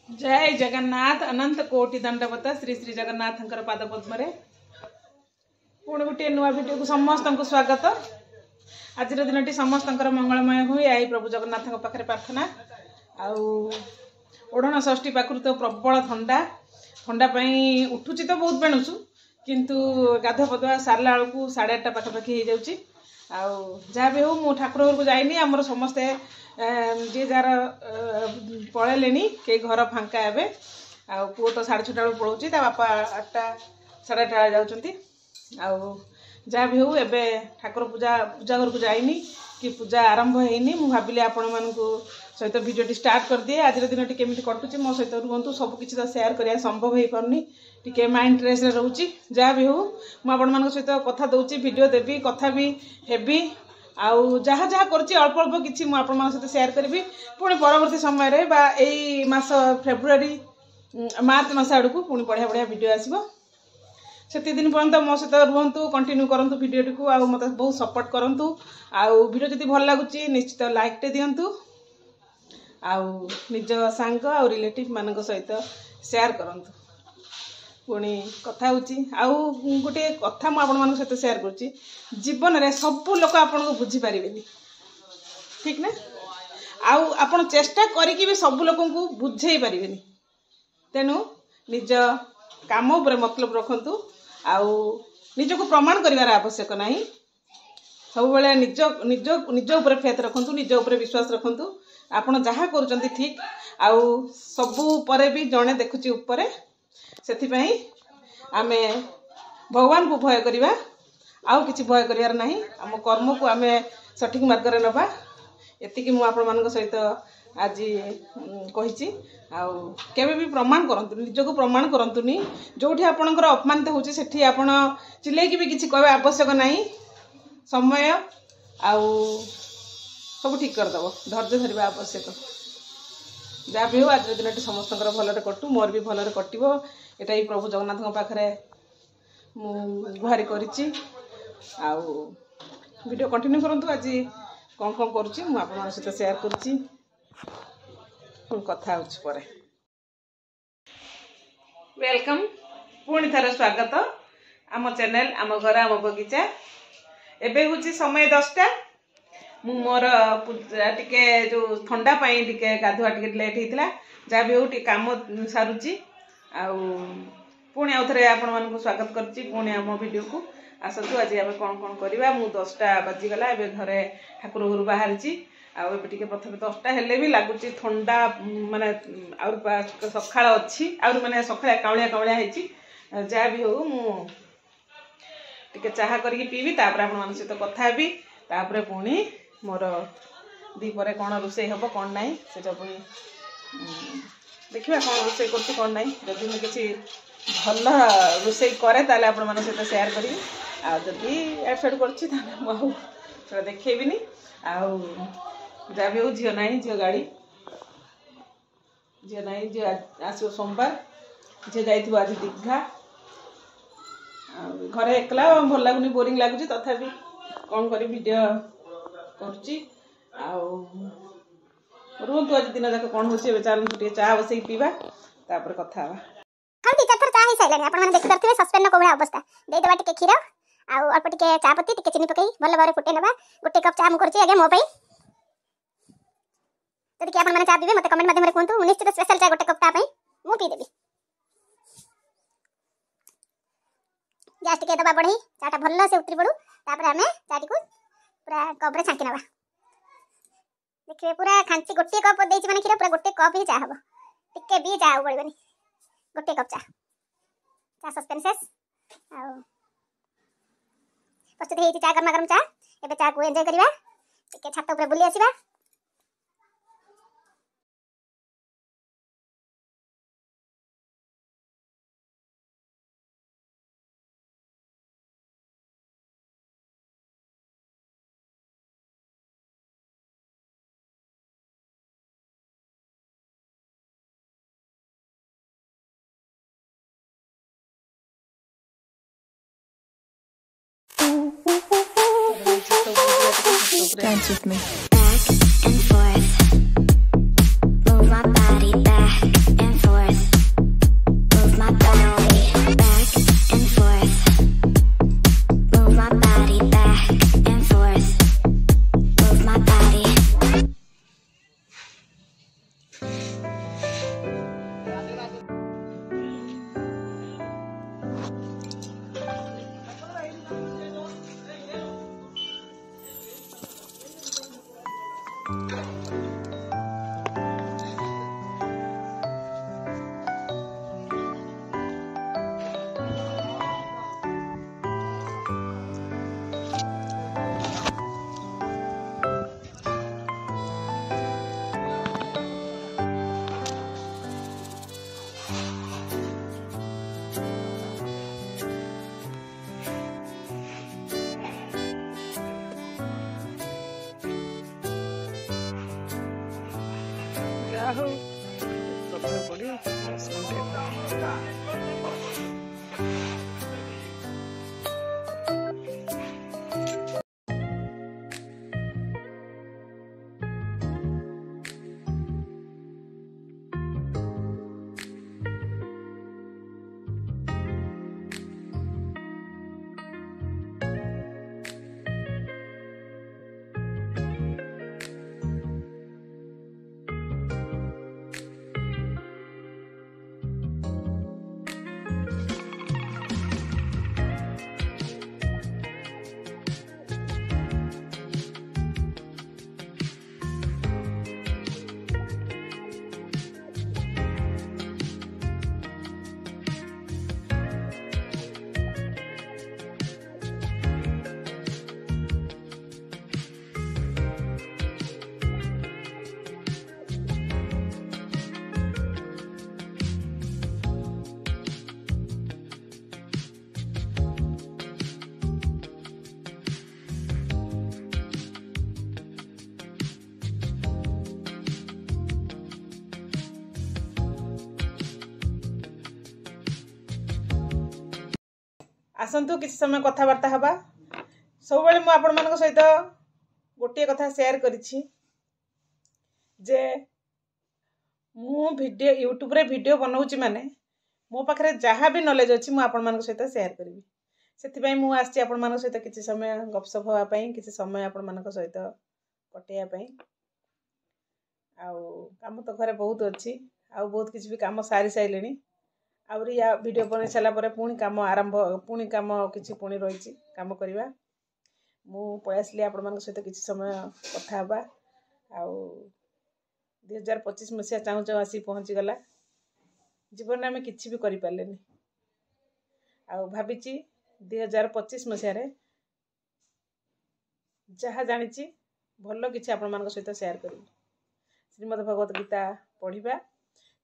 जय जगन्नाथ अनंत कोटि दंडवत श्री श्री जगन्नाथ पाद पद्म पुणी गोटे नुआ भिडियो को समस्त को स्वागत। आज दिन समस्त मंगलमय हुए आई प्रभु जगन्नाथ पाखे प्रार्थना। ओढ़ण षष्ठी पाखु तो प्रबल ठंडा ठंडा उठुची तो बहुत बेणुचु किंतु गाधुआ पधुआ सारा बेलू 8:30 पाखापाखि हो जाऊँगी। जहाँ भी हो मु ठाकुर घर को जाइनी आमर समस्ते जी जार पलैले कई घर फांका ए पुओ तो 6:30 बेलू पलाऊँ बापा 8टा 8:30 जाऊँच। जहाँ भी हो एबे ठाकुर पूजा घर को जाइनी कि पूजा आरंभ होनी मु भाविली आपण मानू सहित भिडियो स्टार्ट कर दिए। आज दिन केमी कटुची मो सहित रुहतु सबकि तो सेयार करने संभव हो पारनी टी माइंड फ्रेश रोचे। जहाँ भी हो मुझे सहित कथा दूसरी भिडियो देवी कथा भी हेबी आउ जहाँ जहाँ करुँची अल्प अल्प किसी मुझे सहित सेयार करी पुणी परवर्ती समय यही मास फेब्रुआरी मार्च मस आड़ को पुणी बढ़िया बढ़िया भिडियो आसो से दिन पर्यंत मो सहित रुहतु कंटिन्यू करूँ भिडियो को आ मत बहुत सपोर्ट करूँ। आउ भिडियो जदि भल लगुच निश्चित लाइकटे दिंतु आउ निज सांग आ रिलेटिव मान सहित सेयार करंतु। पुणी कथा आउ गोटे कथा मुझे सहित सेयार करुँची जीवन में सबू लोक आपन को बुझी पारे ठीक ना आउ आपण चेष्टा करी भी सबू लोक को बुझे पारे तेणु निज काम उपर मतलब रखंतु आउ निज को प्रमाण करिवार आवश्यक नहीं। सब बेले निज निज निज उपर फेथ रखंतु निज उपर विश्वास रखंतु आपण जहाँ करुँच ठीक आउ सबू परे भी जड़े देखुची उपरे से आमे भगवान को भय करिवा आउ किछि भय करिवार नहीं। आम कर्म को आमे सठिक मार्ग रे नबा एतिकी मु आपण मान सहित आज कही केबे भी प्रमाण करंतु निज को प्रमाण करंतुनी जोठी आपणकर अपमानित होची सेठी आपण चिल्लेकी भी किछि कहबा आवश्यक नहीं। समय आउ सब ठीक कर दबो धैर्य धरिबा आवश्यक। जहाँ भी हो आज दिन समस्त भलरे कटू मोर भी भलरे कटिबो एटा ही प्रभु जगन्नाथ पाखरे गुहारी करिछि। आउ वीडियो कंटिन्यू करंतु आज कौन कौन करुछि मु आपन सहित शेयर करुछि कथा होछि परे। वेलकम पुणी थर स्वागत आम चैनल आम घर आम बगीचा। एबे होछि समय 10टा मु मोर पूजा टिके जो ठंडा पाई टिके गाधुआ टिके लेट होता जहाँ भी हो काम सारुची आउ पुणी आउ थे आपण मानक स्वागत करछि पुणी आम वीडियो को आसतु। आज आम कौन कौन करवा मु 10टा बाजीगला ए घरे ठाकुर घर बाहरी आउ टे प्रथम 10टा हेले भी लगुच ठंडा माने आउ सकाळ अच्छी आउ माने सकाळ कावलिया कावलिया होइछि। जहाँ भी हो मु टिके चाहा करके पीबी तापर आपण मान सहित कथा हेबी तापर पुणी मोर दीपरे कौन रोषे हम कौन ना से पुणी देखा कौन रोषे कर ना जदि मुझे किसी भल रोषे कै ताले आपण मान सहित सेयार करी आदि एड सेड कर देखेबिनी आउ जहाँ भी हो झील ना झील गाड़ी झील ना झील आसो सोमवार झील जा आज दीघा घरे एकला भल लगुनि बोरिंग लगुच तथापि कौन कर वीडियो करुच्ची रुहतु आज दिन जाक कौन हो चलते चाह बसई पीवा तापर कथा हम टीचर थर चाह ही साइलानी आपण माने देखि करथिबे सस्पेंड को बडा अवस्था दे देबा टिके खीर आउ अल्प टिके चाह पत्ती टिके चीनी पकई भल भारे फुटे नेबा गोटे कप चाह मु करछि आगे मो पई जदि कि आपण माने चाह पीबे मते कमेंट माध्यम रे कोंतु निश्चित स्पेशल चाह गोटे कप ता पई मु पी देबी। गैस टिके दबा बढ़ई चाटा भल से उतरी पड़ू तापर हमें चाटी को पूरा कप रे छांकी नबा देखिए पूरा खांची गोटे कप देछि माने खीर पूरा गोटे कप ही चाह हबो टिके भी चाह पड़बनी गोटे कप चाह सस्पेंसेस आ प्रस्तुत हेछि चाह गरमा गरम चाह एबे चाह को एंजॉय करबा टिके छात ऊपर बुली आसीबा। Dance with me. Back and forth, move my body back and ହଉ ପ୍ରବଳ ପଡ଼ି आसतु किसी समय कथबार्ता हवा सब मैं आपण मान सहित गोटे कथा शेयर करिछि जे मु वीडियो यूट्यूब रे वीडियो बनाउछि माने मो पाखरे जहाँ भी नॉलेज अच्छी मु आपण मान सहित शेयर करी से मु आछि आपण मान सहित किसी समय गपसप होगा पई किसी समय आपण मान सहित कटेया पई आउ काम तो घरे बहुत अच्छी आउ बहुत किसी भी काम सारी साइलेनी आउरी या वीडियो बन सारा पर पुणी काम आरंभ पुणी काम किसी पुणी रही काम करवा मु पयासली आपण मान सहित किसी समय कथा हवा आउ 2025 मसीहा चाहू चाहू आसी पहुँची गला जीवन में आम कि भी करें आउ भावी 2025 मसीह जहाँ जानी भल कि आपण मान सहित शेयर करी श्रीमद् भगवत गीता पढ़ा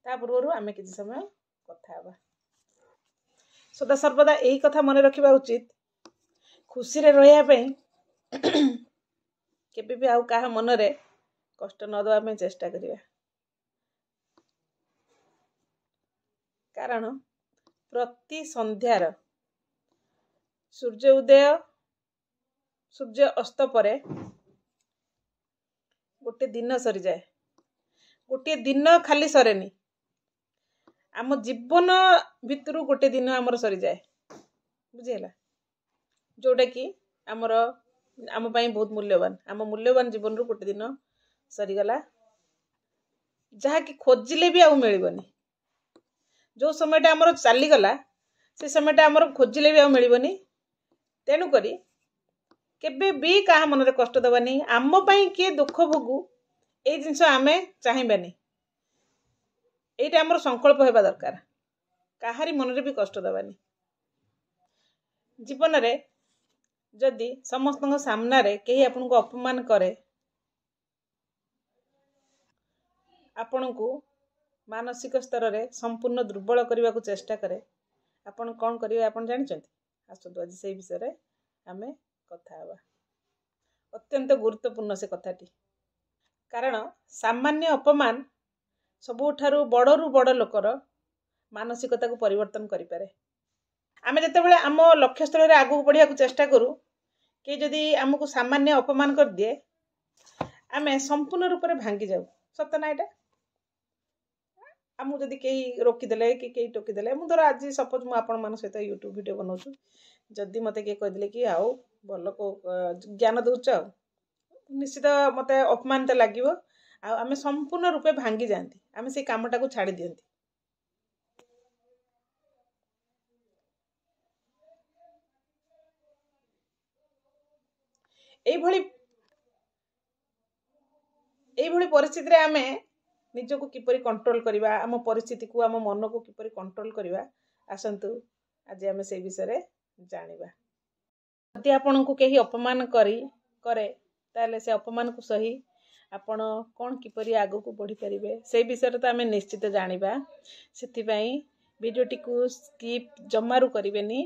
ता पूर्व आम कि समय कथा हवा सदा सर्वदा यही कथा मन रखा उचित खुशी रे रहा केबे भी आउ कहा मन रे कष्ट न दवा चेष्टा करिया कारण प्रति संध्यार सूर्य उदय सूर्य अस्त परे गोटे दिन सरी जाए गोटे दिन खाली सरेनी आम जीवन भितर गोटे दिन आमर सरी जाए बुझीला जोटा कि आमर आम बहुत मूल्यवान आम मूल्यवान जीवन रू गोटे दिन सरीगला जहाँ कि खोजिले भी आउ मिलबनी जो समयटा आमर चलीगला से समयटा आमर खोजिले भी आउ मिलबनी तेणुक केबे भी क्या मन रे कष्ट दबानी आम पई किए दुख भोगू ए जिनस आमे चाहिबानी एटा आमर संकल्प होगा दरकार काहारी मन रे भी कष्ट दबानी जीवन रे जदि समस्त सामना रे कहीं आपन को अपमान करे आपण को मानसिक स्तर रे संपूर्ण दुर्बल करने को चेष्टा करे आपण कौन करिवे आपण जानिछंती आसतु आज से विषय रे आमे कथा हवा अत्यंत गुरुत्वपूर्ण से कथाटी कारण सामान्य अपमान सबुठारु बड़रू बड़ लोकर मानसिकता को परिवर्तन करें आम जिते आम लक्ष्य स्थल में आगू बढ़िया चेष्टा करूँ कि जदि आमको सामान्य अपमान कर दिए आम संपूर्ण रूप से भांगी जाऊ सत ना यहाँ आमको जदि कहीं रोकीदे कि कहीं टोकीदे मुझे धर आज सपोज मुझे सहित यूट्यूब वीडियो बनाऊँ जदि मत किए कहदे कि आओ भल को ज्ञान दौच निश्चित मत अपमानित लगे आम संपूर्ण रूपे भांगी जाती आम से कामटा को छाड़ी दियंती एभली परिस्थिति आम निजको किपरि कंट्रोल करवा आम परिस्थिति को आम मन को किपरि कंट्रोल करवा आसतु आज आम से विषय जानिबा यदि आपण को कहीं अपमान करे ताले से अपमान को सही आपण कौन किपरि आगो को बढ़ी पारिबे से विषय तो आम निश्चित जानिबा सेथिबाई वीडियोटी को स्किप जमारू करिवेनी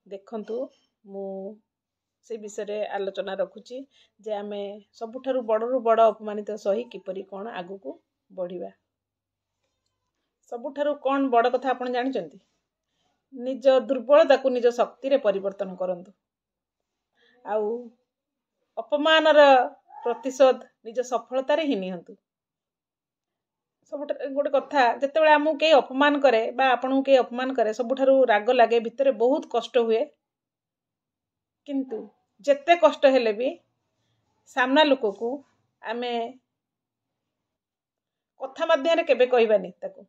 देखंतु मु से विषय आलोचना रखुची जे आम सबुठारु बड़रू बड़ अपमानित सही किपरि कौन आगो को बढ़िबा। ସବୁଠାରୁ कौन बड़ कथा आपण जानिचंती निज दुर्बलता को निज शक्ति रे परिवर्तन करंतु आउ अपमानर प्रतिशोध निज सफलता रे ही नियंतु सबुठार गोटे कथा जेतेबेले आमु के अपमान करे बा आपन के अपमान करे सबुठारू राग लागे भितरे बहुत कष्ट हुए किंतु जेते कष्ट हेले भी सामना लोक को आमे कथा माध्यम केबे कहबानी ताकू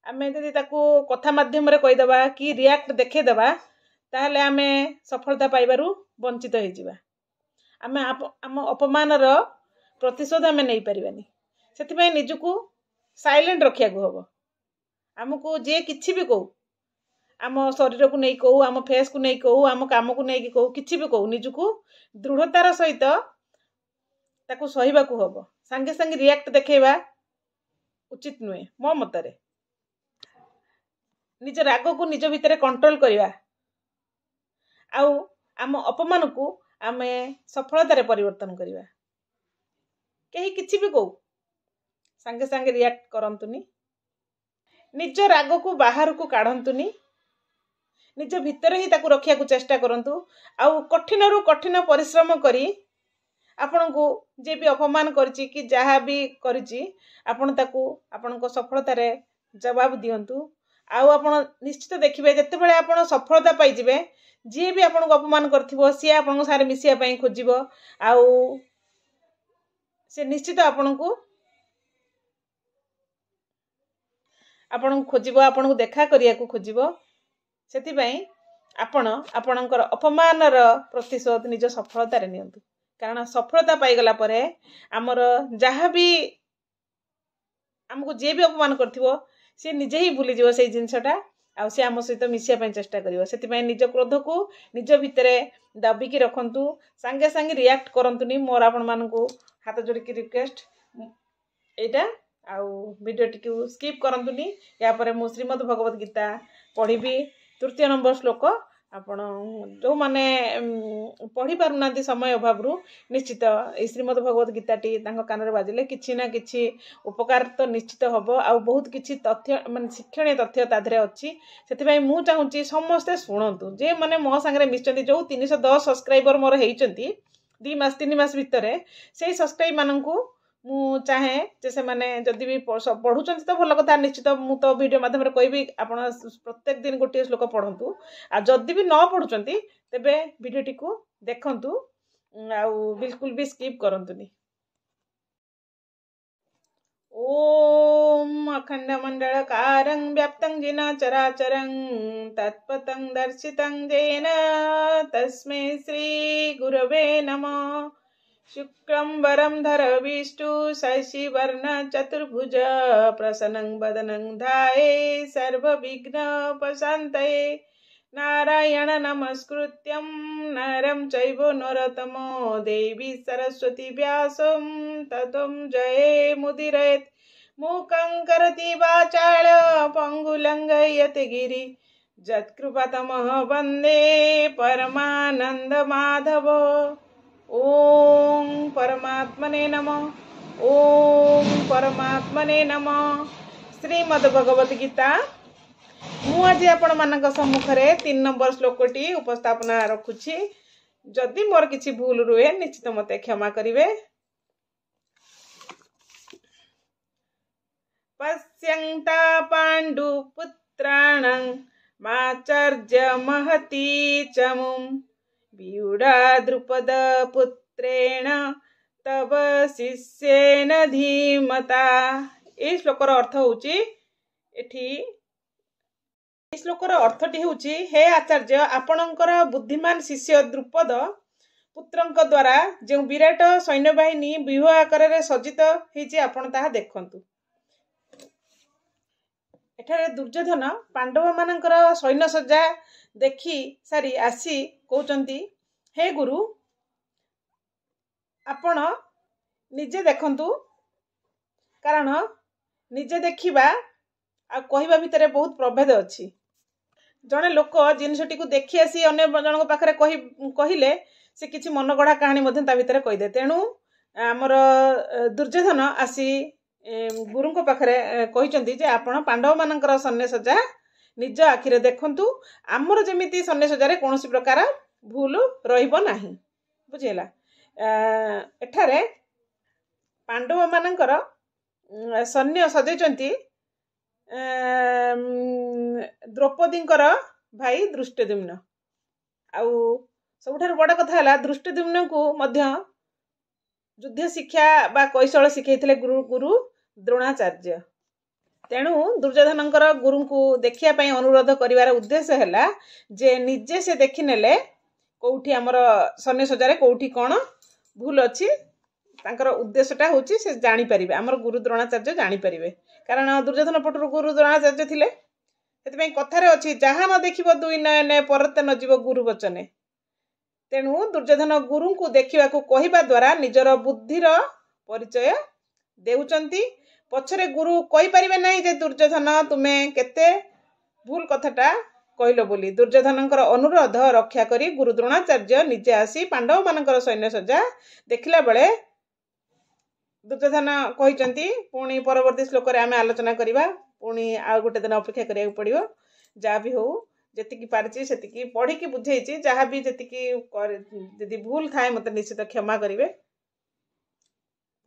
आमे जदि ताकू कथा माध्यम रे कहिदबा कि रिएक्ट देखे दबा ताहले आमे सफलता पाइबारु वंचित होई जिबा आमे आम अपमान रो प्रतिशोध आमे नहीं परिबानी सेति पई निजुकू साइलेंट रखिया को हबो हमकू जे किछि भी कहू आम शरीर को नहीं कहू आम फेस को नहीं कहू आम काम को नहीं कहू किछि भी कहू निजुकू दृढ़तार सहित ताकू सहिबा को हबो संगे संगे रिएक्ट देखेबा उचित नुहे मो मतरे निज राग को निज भितरे कंट्रोल करिवा आउ आम अपमान को आमे सफलता रे परिवर्तन करिवा केही किछि भी कहू संगे संगे रिएक्ट करंतुनी निज राग को बाहर को काढंतुनी निज भितर ही ताकू रखिया को चेष्टा करंतु आउ कठिन रु कठिन परिश्रम करी आपन को जे भी अपमान करची कि जहा भी करची आपन ताकू आपन को सफलता रे जवाब दियंतु आउ आपन निश्चित देखिबे जत्ते बेले आपन सफलता पाई जिवे जे भी आपन को अपमान करथिबो से आपन को सारे मिसिया पई खोजिबो आउ से निश्चित आपन को खोजिबो आपन को देखा करिया को खोजिबो सेति पई आपणकर अपमान रो प्रतिशोध निज सफलता रे नियंतु कारण सफलता पाई गला परे हमर जहा भी हमको जे भी अपमान करथिबो से निजे ही भूली जीवो से जिनसटा आ से आम सहित मिसिया पई चेष्टा करिवो सेति पई निज क्रोध को निज भितरे दाबी की रखंतु संगे संगे रिएक्ट करंतुनी मोर आपन मान को हाथ जोड़ी की रिक्वेस्ट एटा आउ वीडियो टिकू स्किप करंतुनी या परे मु श्रीमद् भगवत गीता पढ़िबी तृतीय नंबर श्लोक आपण जो माने पढ़ी पारुना समय अभाव निश्चित श्रीमद् भगवत गीता टी कान बाजिले किछि ना किछि उपकार तो निश्चित हम आ बहुत किछि तथ्य माने शिक्षणीय तथ्य ताधरे अच्छी से मु चाहूँगी समस्ते शुणु जे माने मो सांगे मिसचंती जो 310 सब्सक्राइबर मोर होइचंती 2 मास 3 मास भितर से सब्सक्राइब मानू मु चाहे जे से माने जदि भी पढ़ुचंती तो भल कथा निश्चित मु तो वीडियो माध्यम रे कहबी आपण प्रत्येक दिन गोटे श्लोक पढ़ंतु आ जदि भी न पढ़ुचंती तेबे वीडियो टिकू देखंतु आ बिल्कुल भी स्किप करंतुनी। ओम अखंड मंडलकारं व्याप्तं येन चराचरं तत्पतं दर्शितं येन तस्मै श्री गुरवे नमः। शुक्लं वरं धर विष्णु शशिवर्ण चतुर्भुज प्रसन्नं वदनं ध्याये सर्वविघ्नोपशान्तये नारायण नमस्कृत्यं नरं चैव नरोत्तमो देवी सरस्वती व्यासं ततो जयमुदीरयेत्। मूकं करोति वाचालं पङ्गुलङ्घयते गिरि यत्कृपातमः वन्दे परमानन्दमाधव। ओम परमात्मने नमः। ओम परमात्मने नमः। श्रीमद् भगवत गीता मु आज आपण मानक सम्मुख रे 3 नंबर श्लोकटी उपस्थापना रखुछि। जदि मोर किछि भूल रुए निश्चित मते क्षमा करिवे। पश्यन्ता पाण्डुपुत्राणां माचर्य महती चमुं व्यूढ़ा द्रुपद पुत्रेण तब शिष्येन धीमता। ए श्लोकर अर्थ होउची एठी श्लोकर अर्थटी होउची हे आचार्य आपणकर बुद्धिमान शिष्य द्रुपद पुत्रंक द्वारा जो विराट सैन्य बाहिनी व्यूह आकार रे सज्जित हेची आपण ताहा देखंतु। एठारे दुर्योधन पांडव मानकर सैन्य सज्जा देखी सारी आसी कहउचंती हे गुरु आपण निजे देखंतु कारण निजे देखिबा आ कहिबा भितरे बहुत प्रभेद अछि। जने लोक जिनसटी को देखि आसी अन्य जनक पाखरे कहिले से किछि मनगढ़ा कहानी ता भितरे कहि दे। तेणु आमर दुर्योधन आसी ଗୁରୁଙ୍କ ପାଖରେ କହିଛନ୍ତି ଯେ ଆପଣ ପାଣ୍ଡବମାନଙ୍କର ସନ୍ନ୍ୟାସଜା ନିଜ ଆଖିରେ ଦେଖନ୍ତୁ, ଆମର ଯେମିତି ସନ୍ନ୍ୟାସଜାରେ କୌଣସି ପ୍ରକାର ଭୁଲ ରହିବ ନାହିଁ। ବୁଝିହେଲା। ଏଠାରେ ପାଣ୍ଡବମାନଙ୍କର ସୈନ୍ୟ ସଜେଇଛନ୍ତି ଦ୍ରୌପଦୀଙ୍କର ଭାଇ ଦୃଷ୍ଟଦ୍ୟୁମ୍ନ। ଆଉ ସବୁଠାରୁ ବଡ଼ କଥା ହେଲା ଦୃଷ୍ଟଦ୍ୟୁମ୍ନଙ୍କୁ ମଧ୍ୟ ଯୁଦ୍ଧ ଶିକ୍ଷା ବା କୌଶଳ ଶିଖେଇଥିଲେ ଗୁରୁ ଦ୍ରୋଣାଚାର୍ଯ୍ୟ। ତେଣୁ ଦୁର୍ଯ୍ୟୋଧନଙ୍କର ଗୁରୁଙ୍କୁ ଦେଖିବା ପାଇଁ ଅନୁରୋଧ କରିବାର ଉଦ୍ଦେଶ୍ୟ ହେଲା ଯେ ନିଜେ ସେ ଦେଖିନେଲେ କେଉଁଠି ଆମର ସନ୍ନ୍ୟାସଜାରେ କେଉଁଠି କ'ଣ ଭୁଲ ଅଛି। ତାଙ୍କର ଉଦ୍ଦେଶ୍ୟଟା ହେଉଛି ସେ ଜାଣିପାରିବେ, ଆମର ଗୁରୁ ଦ୍ରୋଣାଚାର୍ଯ୍ୟ ଜାଣିପାରିବେ। କାରଣ ଦୁର୍ଯ୍ୟୋଧନ ପଟରୁ ଗୁରୁ ଦ୍ରୋଣାଚାର୍ଯ୍ୟ ଥିଲେ। ସେଥିପାଇଁ କଥାରେ ଅଛି ଯାହା ନ ଦେଖିବ ଦୁଇ ନୟନେ ପରତେ ନ ଯିବ ଗୁରୁ ବଚନେ। ତେଣୁ ଦୁର୍ଯ୍ୟୋଧନ ଗୁରୁଙ୍କୁ ଦେଖିବାକୁ କହିବା ଦ୍ୱାରା ନିଜର ବୁଦ୍ଧିର ପରିଚୟ ଦେଉଛନ୍ତି। ପଛରେ ଗୁରୁ କହିପାରିବେ ନାହିଁ ଯେ ଦୁର୍ଯ୍ୟୋଧନ ତୁମେ କେତେ ଭୁଲ କଥାଟା କହିଲ ବୋଲି। ଦୁର୍ଯ୍ୟୋଧନଙ୍କର ଅନୁରୋଧ ରକ୍ଷା କରି ଗୁରୁ ଦ୍ରୋଣାଚାର୍ଯ୍ୟ ନିଜେ ଆସି ପାଣ୍ଡବମାନଙ୍କର ସୈନ୍ୟସଜ୍ଜା ଦେଖିଲା ବେଳେ ଦୁର୍ଯ୍ୟୋଧନ କହିଛନ୍ତି, ପୁଣି ପରବର୍ତ୍ତୀ ଶ୍ଲୋକରେ ଆମେ ଆଲୋଚନା କରିବା, ପୁଣି ଆଉ ଗୋଟେ ଦିନ ଅପେକ୍ଷା କରିବାକୁ ପଡ଼ିବ। ଯାହା ବି ହଉ ଯେତିକି ପାରିଛି ସେତିକି ପଢ଼ିକି ବୁଝେଇଛି। ଯାହା ବି ଯେତିକି ଯଦି ଭୁଲ ଥାଏ ମୋତେ ନିଶ୍ଚିତ କ୍ଷମା କରିବେ।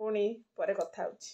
ପୁଣି ପରେ କଥା ହେଉଛି।